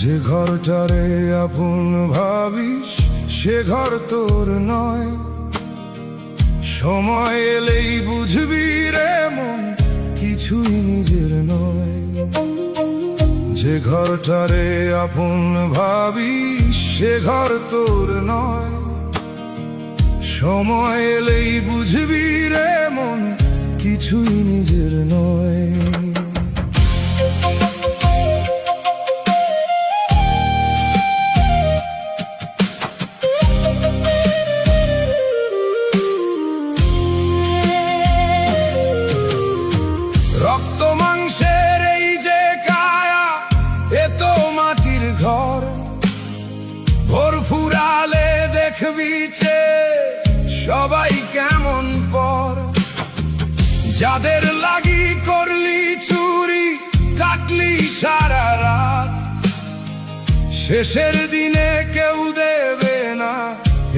যে ঘরটারে আপন ভাবিস সে ঘর তোর নয়। সময় এলেই বুঝবি রে মন কিছুই নিজের নয়। যে ঘরটারে আপন ভাবিস সে ঘর তোর নয়। সময় এলেই বুঝবি রে মন কিছুই নিজের নয়। রক্ত মাংসের এই যে কায়া এ তো মাটির ঘর। ভোর ফুরালে দেখবি সবাই কেমন পর। যাদের লাগি করলি চুরি কাটলি সারা রাত, শেষের দিনে কেউ দেবে না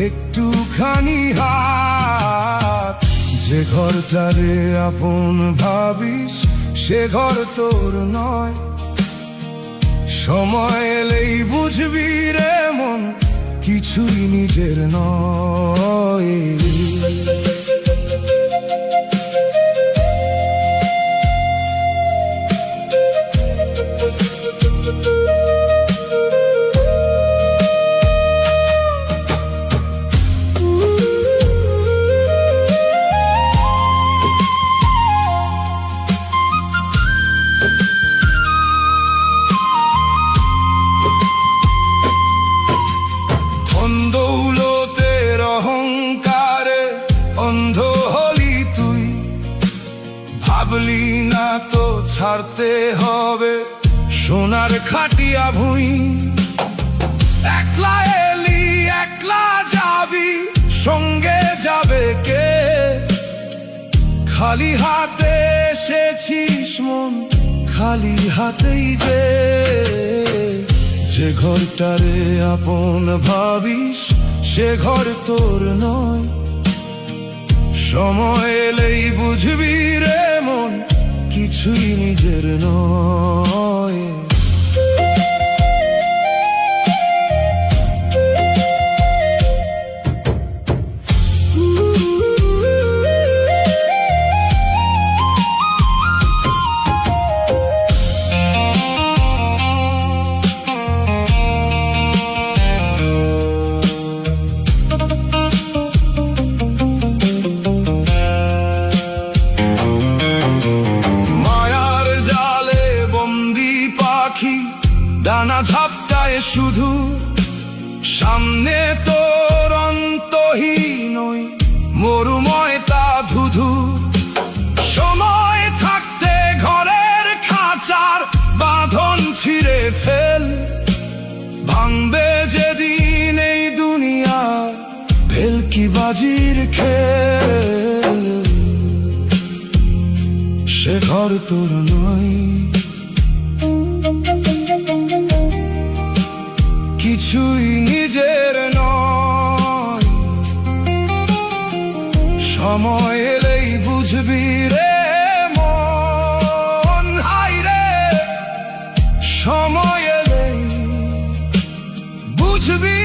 একটুখানি হাত। যে ঘরটারে আপন ভাবিস সে ঘর তোর নয়। সময় এলেই বুঝবি রে মন কিছুই নিজের নয়। দৌলতের অহংকারে অন্ধ হলি তুই, ভাবলি না তো ছাড়তে হবে সোনার খাটিয়া ভুঁই। একলা এলি একলা যাবি সঙ্গে যাবে কে? খালি হাতে এসেছিস মন খালি হাতেই যে। যে ঘরটারে আপন ভাবিস সে ঘর তোর নয়। সময় এলেই বুঝবি রে মন কিছুই নিজের নয়। ডানা ঝাপটায় শুধু সামনে তোর অন্তহীন মরুময় তা ধুধু। সময় থাকতে ঘরের খাঁচার বাঁধন ছিঁড়ে ফেল, ভাঙবে যেদিন এই দুনিয়া ভেলকিবাজির খেল। সে ঘর তোর নয়, কিছুই নিজের নয়। সময় এলেই বুঝবি রে মন, হাই রে সময় এলেই বুঝবি।